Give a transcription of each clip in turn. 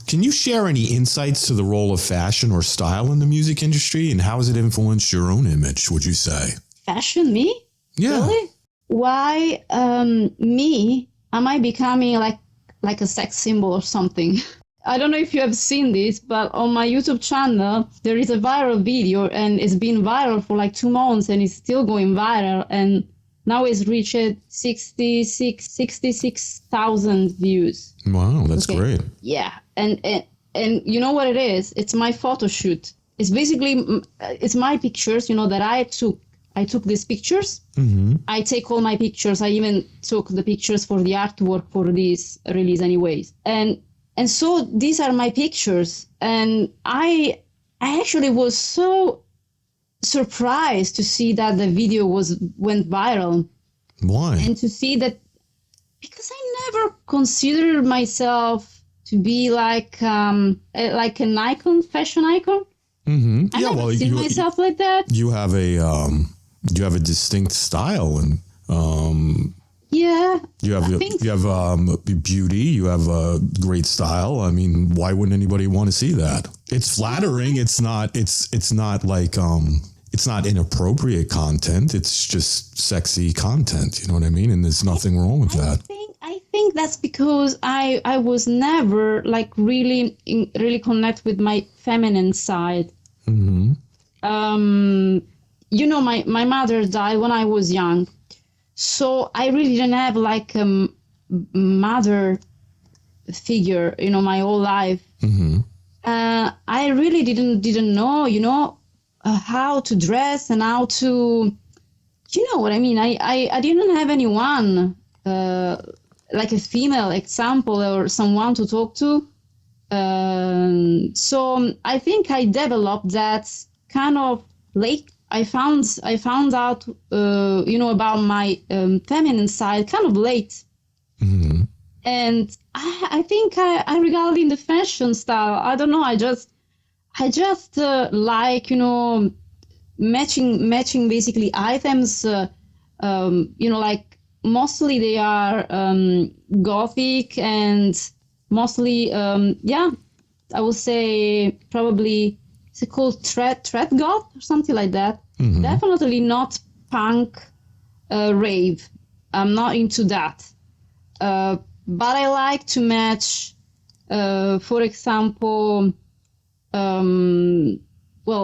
Can you share any insights to the role of fashion or style in the music industry, and how has it influenced your own image, would you say? Fashion, me? Yeah. Really? Why me? Am I becoming like a sex symbol or something? I don't know if you have seen this, but on my YouTube channel, there is a viral video, and it's been viral for like 2 months, and it's still going viral. And now it's reached 66,000 views. Wow, that's great. Yeah. And you know what it is? It's my photo shoot. It's basically, it's my pictures, that I took. I took these pictures. Mm-hmm. I take all my pictures. I even took the pictures for the artwork for this release anyways. And so these are my pictures. And I actually was so surprised to see that the video went viral. Why? And to see that, because I never considered myself to be like an icon, fashion icon. Mm-hmm. I never seen myself like that. You have a distinct style, and yeah. you have beauty. You have a great style. I mean, why wouldn't anybody want to see that? It's flattering. It's not like it's not inappropriate content. It's just sexy content. You know what I mean? And there's nothing wrong with that. I think that's because I was never like really connect with my feminine side. Mm-hmm. My mother died when I was young, so I really didn't have like a mother figure, my whole life. Mm-hmm. I really didn't know, how to dress and how to, what I mean. I didn't have anyone like a female example or someone to talk to. So I think I developed that kind of late. I found out, about my feminine side kind of late. Mm-hmm. And I think I regard in the fashion style. I don't know. I just like, matching basically items, like mostly they are Gothic and mostly, I would say probably, is it called thread goth or something like that? Mm-hmm. Definitely not punk rave. I'm not into that. But I like to match, for example,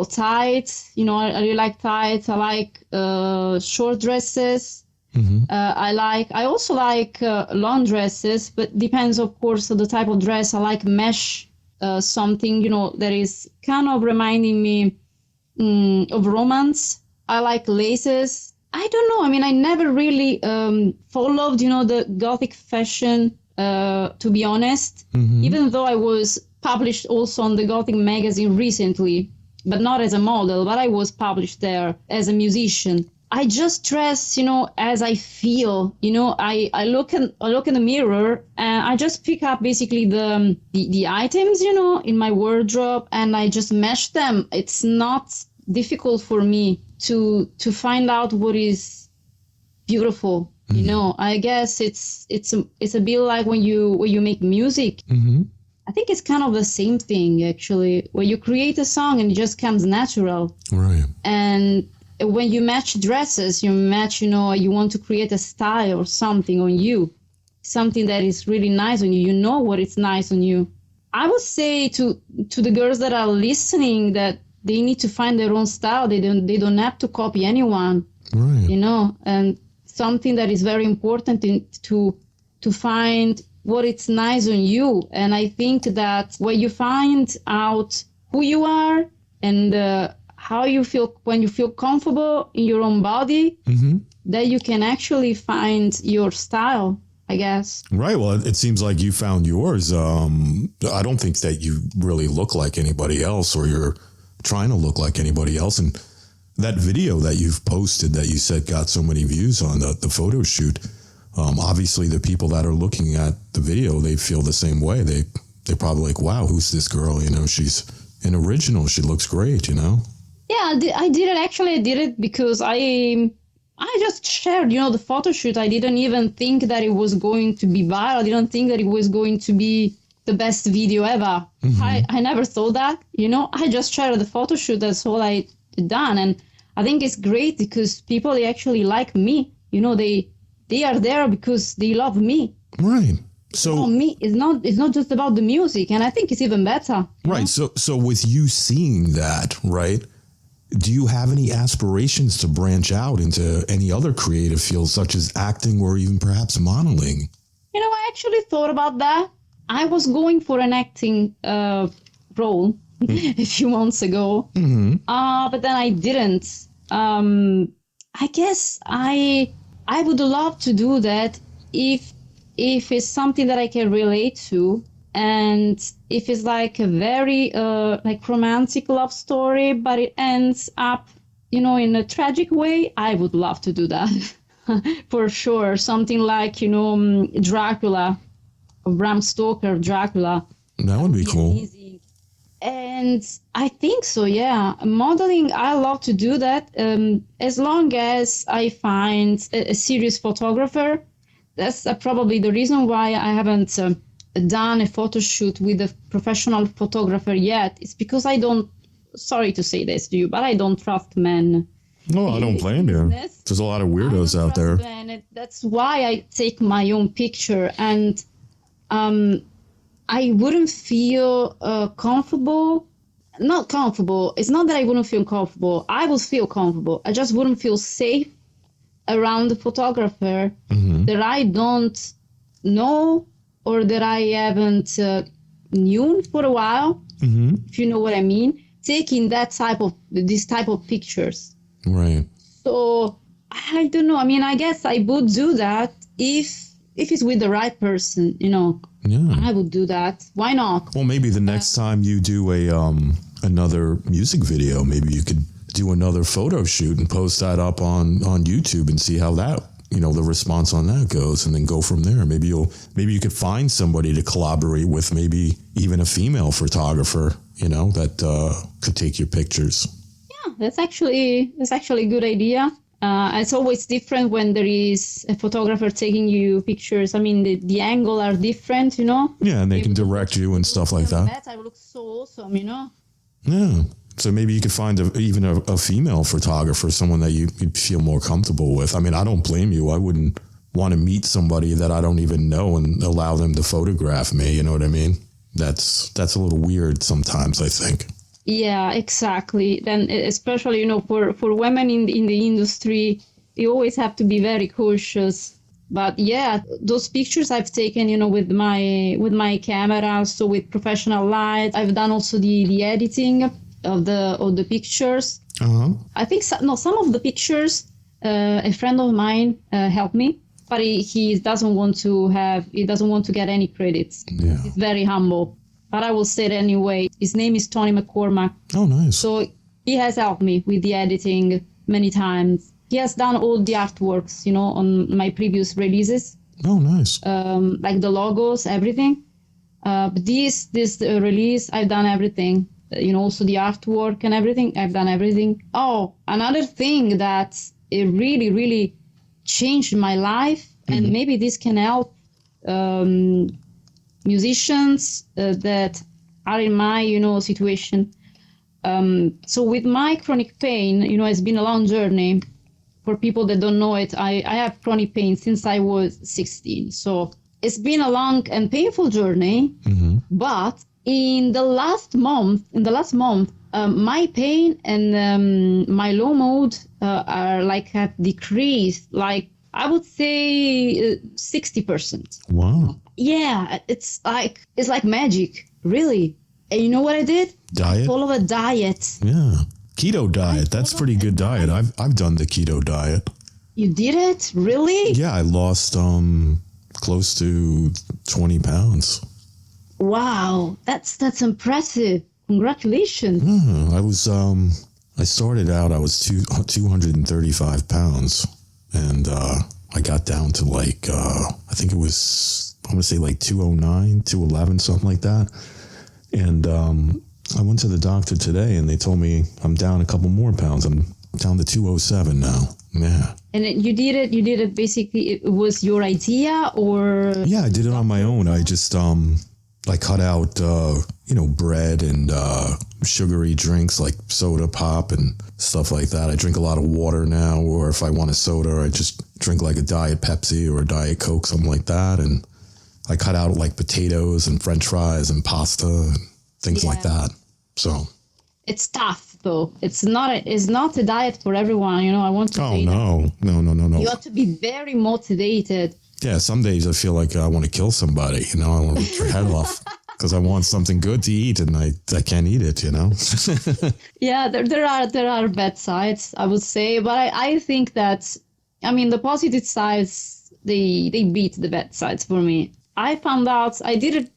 tights. I really like tights. I like short dresses. Mm-hmm. I also like long dresses, but depends, of course, on the type of dress. I like mesh, something, that is kind of reminding me of romance. I like laces. I don't know. I mean, I never really followed, the Gothic fashion, to be honest, mm-hmm. even though I was published also on the Gothic magazine recently, but not as a model, but I was published there as a musician. I just dress, as I feel. I look in the mirror and I just pick up basically the items, in my wardrobe, and I just mesh them. It's not difficult for me to find out what is beautiful. Mm-hmm. I guess it's a bit like when you make music. Mm-hmm. I think it's kind of the same thing, actually, where you create a song and it just comes natural. Right. And when you match dresses, you want to create a style or something on you, something that is really nice on you. You know what is nice on you. I would say to the girls that are listening that they need to find their own style. They don't have to copy anyone. Right. And something that is very important to find what is nice on you. And I think that when you find out who you are and how you feel when you feel comfortable in your own body, mm-hmm. that you can actually find your style, I guess. Right. Well, it seems like you found yours. I don't think that you really look like anybody else, or you're trying to look like anybody else. And that video that you've posted that you said got so many views on the photo shoot, obviously the people that are looking at the video, they feel the same way. They're probably like, wow, who's this girl? She's an original. She looks great, Yeah, I did it. Actually, I did it because I just shared, the photo shoot. I didn't even think that it was going to be viral. I didn't think that it was going to be the best video ever. Mm-hmm. I never thought that, I just shared the photo shoot. That's all I done. And I think it's great because people, they actually like me. They are there because they love me. Right. So me, it's not just about the music. And I think it's even better. Right. So with you seeing that, right, do you have any aspirations to branch out into any other creative fields such as acting or even perhaps modeling? I actually thought about that. I was going for an acting role a few months ago, but then I didn't. I guess I would love to do that if it's something that I can relate to, and if it's like a very like romantic love story, but it ends up, in a tragic way, I would love to do that. For sure. Something like, Dracula, Bram Stoker, Dracula. That would be cool. Amazing. And I think so, yeah. Modeling, I love to do that. As long as I find a serious photographer. That's probably the reason why I haven't done a photo shoot with a professional photographer yet. It's because sorry to say this to you, but I don't trust men. No, I don't blame you. There's a lot of weirdos out there. That's why I take my own picture, and I wouldn't feel comfortable. Not comfortable. It's not that I wouldn't feel comfortable. I would feel comfortable. I just wouldn't feel safe around the photographer that I don't know or that I haven't known for a while. If you know what I mean. Taking this type of pictures. Right. So I don't know. I mean, I guess I would do that if it's with the right person, Yeah. I would do that. Why not? Well, maybe the next time you do another music video, maybe you could do another photo shoot and post that up on YouTube and see how that, the response on that goes, and then go from there. Maybe you could find somebody to collaborate with, maybe even a female photographer, that could take your pictures. That's actually a good idea. It's always different when there is a photographer taking you pictures. I mean, the angle are different, Yeah, and they can direct you and stuff like that. I look so awesome, Yeah. So maybe you could find even a female photographer, someone that you feel more comfortable with. I mean, I don't blame you. I wouldn't want to meet somebody that I don't even know and allow them to photograph me. You know what I mean? That's a little weird sometimes, I think. Yeah, exactly. Then especially, for women in the industry, you always have to be very cautious. But yeah, those pictures I've taken, with my camera, so with professional light. I've done also the editing of the pictures. I think some of the pictures a friend of mine helped me, but he doesn't want to get any credits. Yeah. He's very humble, but I will say it anyway. His name is Tony McCormack. Oh, nice. So he has helped me with the editing many times. He has done all the artworks, on my previous releases. Oh, nice. Like the logos, everything. But this release, I've done everything. Also the artwork and everything. I've done everything. Oh, another thing that it really, really changed my life, and maybe this can help musicians that are in my, situation. So with my chronic pain, it's been a long journey. For people that don't know it, I have chronic pain since I was 16. So it's been a long and painful journey. But in the last month, my pain and my low mood have decreased. Like I would say 60%. Wow. Yeah, it's like magic, really. And you know what I did? Diet? I follow a diet. Yeah. Keto diet. That's pretty good diet. I've done the keto diet. You did it? Really? Yeah, I lost close to 20 pounds. Wow, that's impressive. Congratulations. I started out, I was 235 pounds, and I got down to I think it was, I want to say 209, 211, something like that. And I went to the doctor today, and they told me I'm down a couple more pounds. I'm down to 207 now. Yeah. And you did it basically, it was your idea, or? Yeah, I did it on my own. I just, I cut out, bread and sugary drinks like soda pop and stuff like that. I drink a lot of water now, or if I want a soda, I just drink like a Diet Pepsi or a Diet Coke, something like that. And I cut out like potatoes and French fries and pasta and things like that. So it's tough though. It's not a diet for everyone. I want to say no. You have to be very motivated. Yeah, some days I feel like I want to kill somebody, I want to rip their head off because I want something good to eat and I can't eat it, Yeah, there are bad sides, I would say, but I think that, the positive sides, they beat the bad sides for me. I found out I did it,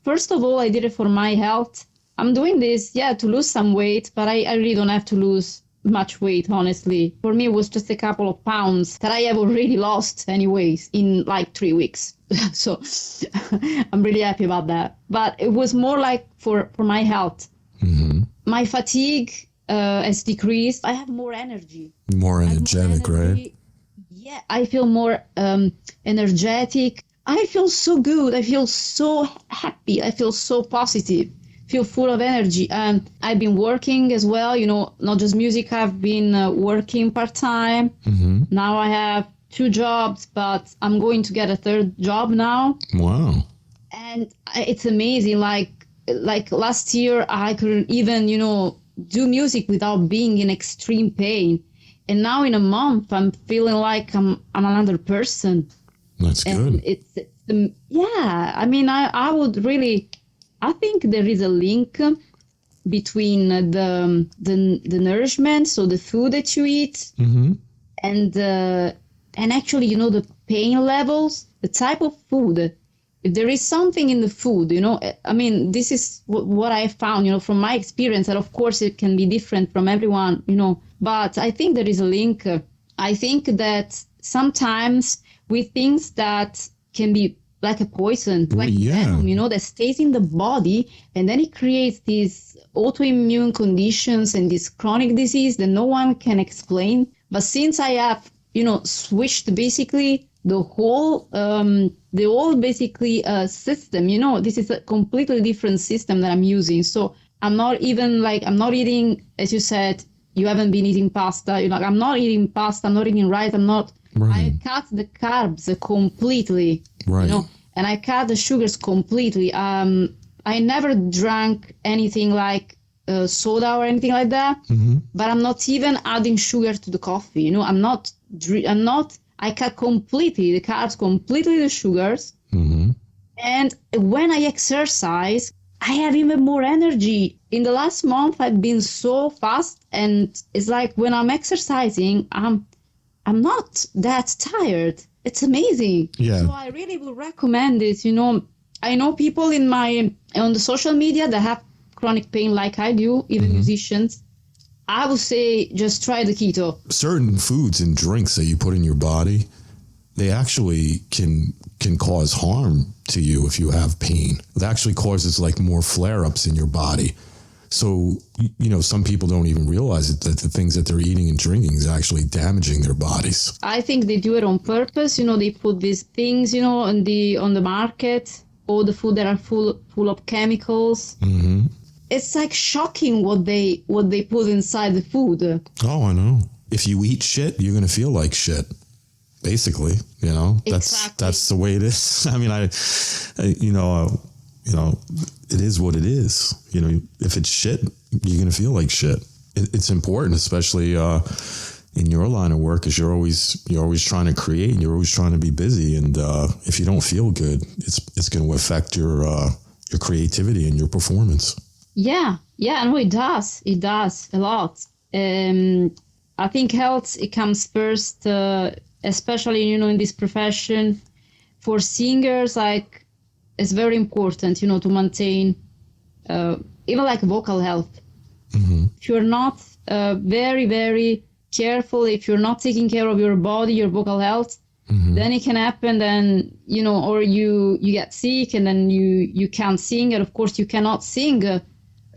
first of all, I did it for my health. I'm doing this, to lose some weight, but I really don't have to lose much weight, honestly. For me, it was just a couple of pounds that I have already lost anyways in like 3 weeks. So I'm really happy about that. But it was more like for my health. Mm-hmm. My fatigue has decreased. I have more energy. More energetic, right? Yeah, I feel more energetic. I feel so good. I feel so happy. I feel so positive. Feel full of energy. And I've been working as well, not just music. I've been working part-time. Mm-hmm. Now I have 2 jobs, but I'm going to get a 3rd job now. Wow. And it's amazing. Like last year, I couldn't even, do music without being in extreme pain. And now in a month, I'm feeling like I'm another person. That's good. And I would really... I think there is a link between the nourishment, so the food that you eat, mm-hmm. and actually, the pain levels, the type of food. If there is something in the food, this is what I found, from my experience, and of course it can be different from everyone, but I think there is a link. I think that sometimes we think that can be like a poison, like venom, that stays in the body, and then it creates these autoimmune conditions and this chronic disease that no one can explain. But since I have, switched basically the whole system, this is a completely different system that I'm using. So I'm not eating, as you said, you haven't been eating pasta. I'm not eating pasta. I'm not eating rice. I cut the carbs completely. Right. And I cut the sugars completely. I never drank anything like soda or anything like that. Mm-hmm. But I'm not even adding sugar to the coffee. I cut completely the carbs, completely the sugars. Mm-hmm. And when I exercise, I have even more energy. In the last month, I've been so fast, and it's like when I'm exercising, I'm not that tired. It's amazing. Yeah. So I really would recommend it. I know people on the social media that have chronic pain like I do, even mm-hmm. musicians. I would say just try the keto. Certain foods and drinks that you put in your body, they actually can cause harm to you if you have pain. It actually causes like more flare-ups in your body. So, some people don't even realize it, that the things that they're eating and drinking is actually damaging their bodies. I think they do it on purpose. They put these things, on the market, all the food that are full of chemicals. Mm-hmm. It's like shocking what they put inside the food. Oh, I know. If you eat shit, you're going to feel like shit. Basically, Exactly. that's the way it is. I mean, it is what it is. If it's shit, you're going to feel like shit. It's important, especially in your line of work, because you're always trying to create and you're always trying to be busy. And if you don't feel good, it's going to affect your creativity and your performance. Yeah, no, it does. It does a lot. I think health, it comes first, especially, in this profession. For singers, like, it's very important, to maintain even like vocal health. Mm-hmm. If you're not very, very careful, if you're not taking care of your body, your vocal health, mm-hmm. then it can happen, then, or you get sick and then you can't sing. And of course you cannot sing,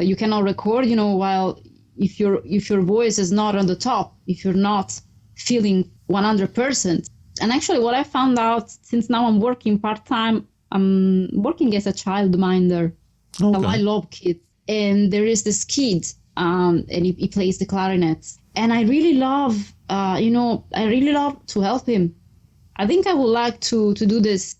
you cannot record, while if your voice is not on the top, if you're not feeling 100%. And actually what I found out, since now I'm working part-time, I'm working as a childminder. Okay. So I love kids. And there is this kid, and he plays the clarinet. And I really love, I really love to help him. I think I would like to do this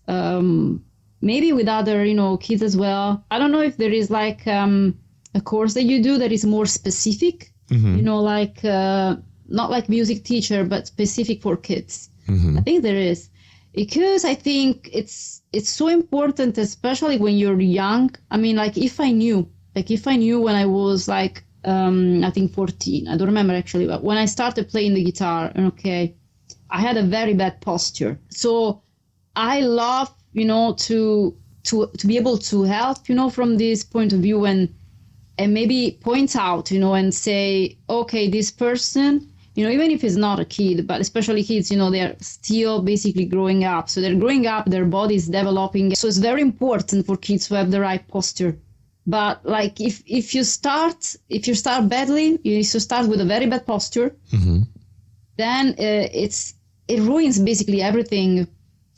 maybe with other, kids as well. I don't know if there is like a course that you do that is more specific, like not like music teacher, but specific for kids. I think there is, because I think it's so important, especially when you're young. I mean, like if I knew when I was like, I think 14, I don't remember actually, but when I started playing the guitar, okay, I had a very bad posture. So I love, to be able to help, from this point of view, and maybe point out, and say, okay, this person, even if it's not a kid, but especially kids, they're still basically growing up. So they're growing up, their body is developing. So it's very important for kids to have the right posture. But like if you start badly, you need to start with a very bad posture, then it ruins basically everything,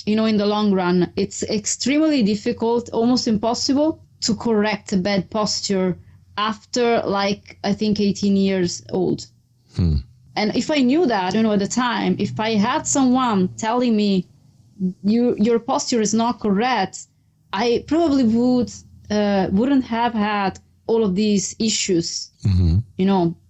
in the long run. It's extremely difficult, almost impossible to correct a bad posture after like, I think 18 years old. And if I knew that, at the time, if I had someone telling me your posture is not correct, I probably wouldn't have had all of these issues.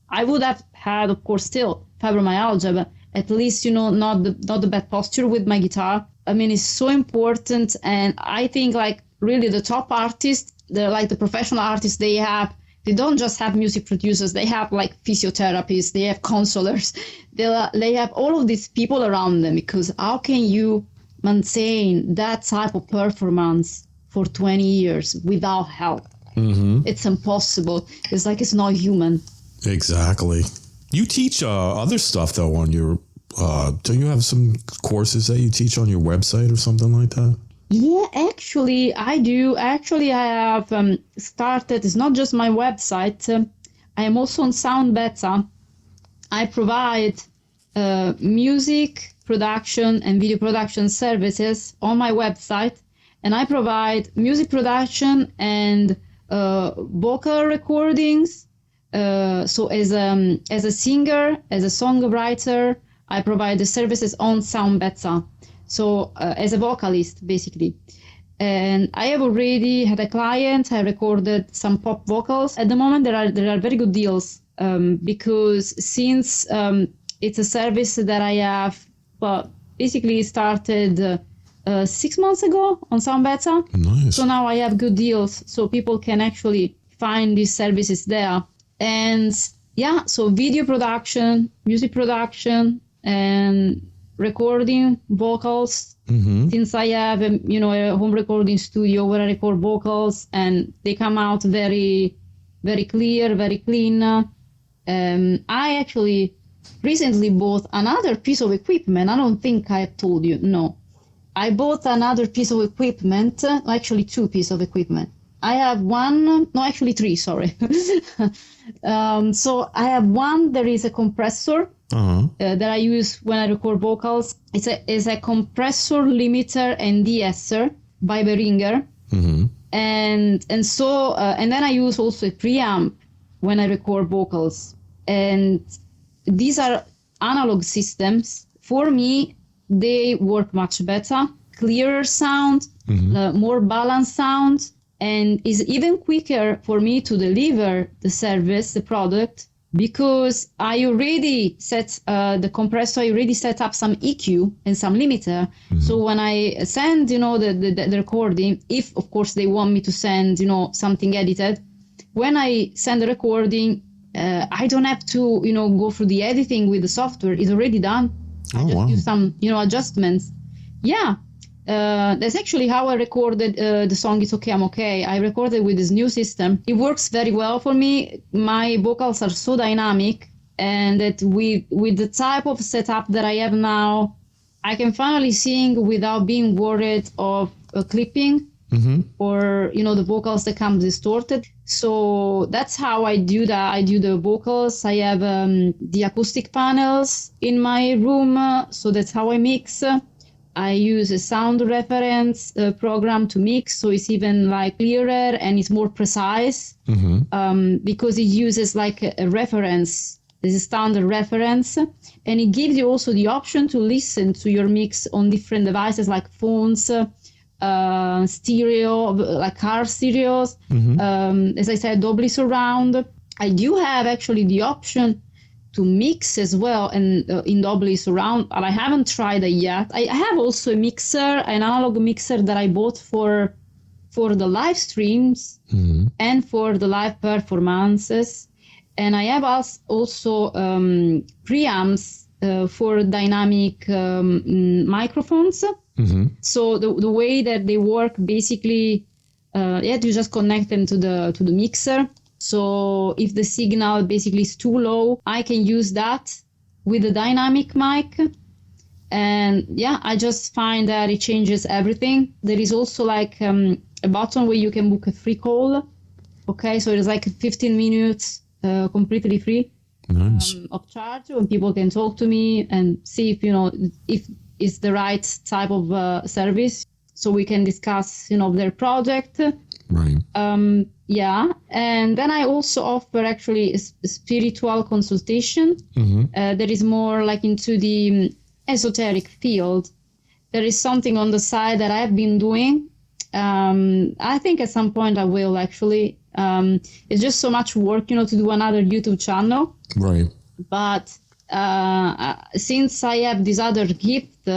I would have had, of course, still fibromyalgia, but at least, not the bad posture with my guitar. I mean, it's so important. And I think like really the top artists, the professional artists, they don't just have music producers, they have like physiotherapists, they have counselors, they have all of these people around them, because how can you maintain that type of performance for 20 years without help? It's impossible. It's like, it's not human. Exactly. You teach other stuff though on your, do you have some courses that you teach on your website or something like that? Yeah, actually, I do. Actually, I have started, it's not just my website. I am also on Sound Beta. I provide music production and video production services on my website. And I provide music production and vocal recordings. So as a singer, as a songwriter, I provide the services on Sound Beta. So as a vocalist, basically. And I have already had a client. I recorded some pop vocals. At the moment, there are very good deals because since it's a service that I have basically started 6 months ago on Sound Beta. Nice. So now I have good deals, so people can actually find these services there. And yeah, so video production, music production, and recording vocals. Since I have a home recording studio where I record vocals, and they come out very, very clear, very clean. I actually recently bought another piece of equipment. I don't think I told you. No, I bought another piece of equipment. Actually, two pieces of equipment. I have one. No, actually three. Sorry. So I have one. There is a compressor. That I use when I record vocals. It's a compressor limiter and de-esser by Behringer. And then I use also a preamp when I record vocals. And these are analog systems. For me, they work much better, clearer sound, more balanced sound, and is even quicker for me to deliver the service, the product, because I already set the compressor, I already set up some EQ and some limiter. So when I send, the recording, if of course they want me to send, something edited, when I send the recording, I don't have to, go through the editing with the software. It's already done. I just do some, adjustments. Yeah. That's actually how I recorded the song It's Okay, I'm Okay. I recorded with this new system. It works very well for me. My vocals are so dynamic, and that with the type of setup that I have now, I can finally sing without being worried of clipping or, the vocals that come distorted. So that's how I do that. I do the vocals. I have the acoustic panels in my room. So that's how I mix. I use a sound reference program to mix, so it's even like clearer and it's more precise because it uses like a reference. This is standard reference, and it gives you also the option to listen to your mix on different devices like phones, stereo, like car stereos. As I said, Dolby Surround. I do have actually the option to mix as well and in Dolby Surround, but I haven't tried it yet. I have also a mixer, an analog mixer that I bought for the live streams and for the live performances. And I have also preamps for dynamic microphones. So the way that they work, basically, you just connect them to the mixer. So if the signal basically is too low, I can use that with the dynamic mic. And yeah, I just find that it changes everything. There is also like a button where you can book a free call. Okay, so it's like 15 minutes completely free. Nice. Of charge, when people can talk to me and see if it's the right type of service, so we can discuss their project. Right. Yeah, and then I also offer actually a spiritual consultation. That is more like into the esoteric field. There is something on the side that I've been doing. I think at some point I will actually. It's just so much work, to do another YouTube channel. Right. But since I have this other gift,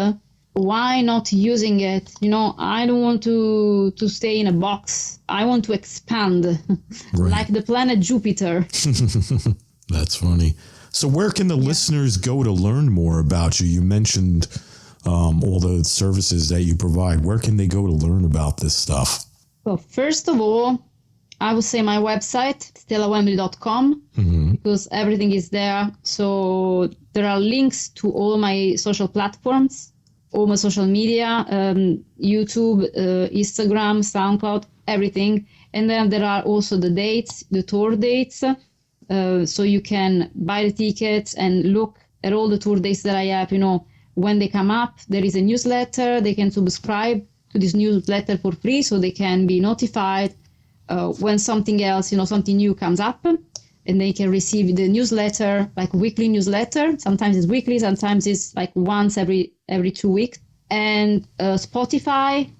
why not using it? I don't want to stay in a box. I want to expand, like the planet Jupiter. That's funny. So where can the listeners go to learn more about you? You mentioned all the services that you provide. Where can they go to learn about this stuff? Well, first of all, I would say my website, stellawembley.com, because everything is there. So there are links to all my social platforms, all my social media, YouTube, Instagram, SoundCloud, everything. And then there are also the dates, the tour dates. So you can buy the tickets and look at all the tour dates that I have, when they come up. There is a newsletter. They can subscribe to this newsletter for free, so they can be notified when something else, something new comes up, and they can receive the newsletter, like weekly newsletter. Sometimes it's weekly, sometimes it's like once every 2 weeks. And Spotify,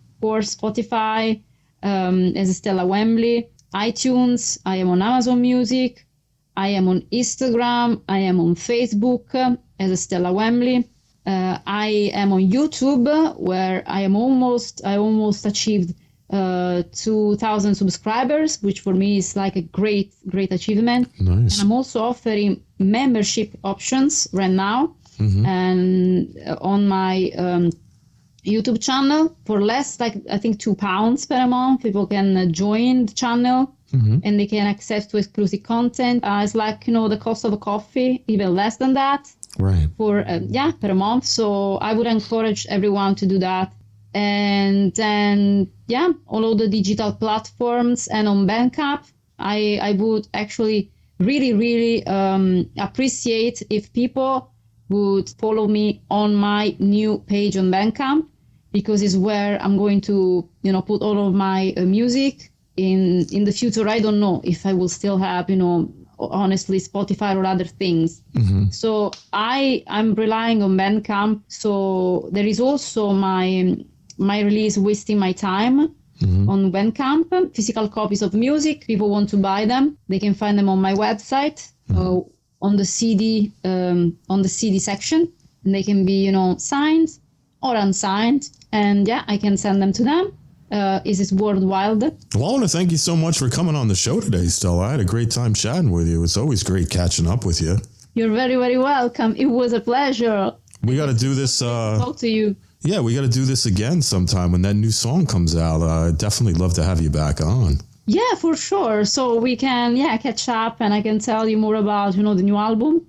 as Stella Wembley, iTunes. I am on Amazon Music. I am on Instagram. I am on Facebook as Stella Wembley. I am on YouTube, where I almost achieved 2,000 subscribers, which for me is like a great achievement. Nice. And I'm also offering membership options right now, and on my YouTube channel for less, like I think £2 per month. People can join the channel and they can access to exclusive content. It's like the cost of a coffee, even less than that. Right. For per month. So I would encourage everyone to do that. And then all of the digital platforms and on Bandcamp, I would actually really appreciate if people would follow me on my new page on Bandcamp, because it's where I'm going to put all of my music in the future. I don't know if I will still have honestly Spotify or other things. So I'm relying on Bandcamp. So there is also my release Wasting My Time on Bandcamp, physical copies of music. People want to buy them, they can find them on my website, on the CD section, and they can be signed or unsigned, and I can send them to them. Is it worthwhile? Well, I want to thank you so much for coming on the show today, Stella. I had a great time chatting with you. It's always great catching up with you. You're very, very welcome. It was a pleasure. We got to do this. Talk to you. Yeah, we got to do this again sometime when that new song comes out. I'd definitely love to have you back on. Yeah, for sure. So we can, catch up, and I can tell you more about, the new album.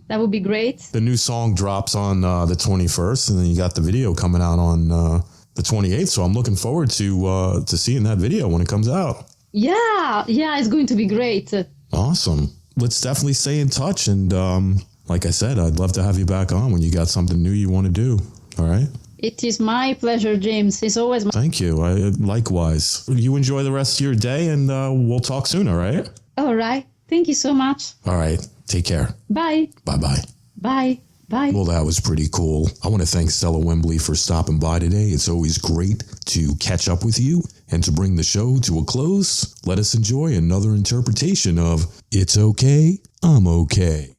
That would be great. The new song drops on the 21st, and then you got the video coming out on the 28th. So I'm looking forward to seeing that video when it comes out. Yeah, it's going to be great. Awesome. Let's definitely stay in touch. And like I said, I'd love to have you back on when you got something new you want to do. All right? It is my pleasure, James. It's always my... Thank you. Likewise. You enjoy the rest of your day, and we'll talk soon, all right? All right. Thank you so much. All right. Take care. Bye. Bye-bye. Bye. Bye. Well, that was pretty cool. I want to thank Stella Wembley for stopping by today. It's always great to catch up with you. And to bring the show to a close, let us enjoy another interpretation of It's Okay, I'm Okay.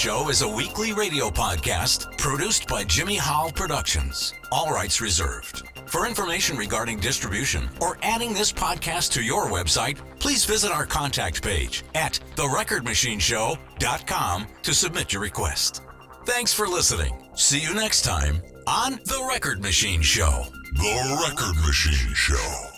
Show is a weekly radio podcast produced by Jimmy Hall Productions. All rights reserved. For information regarding distribution or adding this podcast to your website, please visit our contact page at therecordmachineshow.com to submit your request. Thanks for listening. See you next time on The Record Machine Show. The Record Machine Show.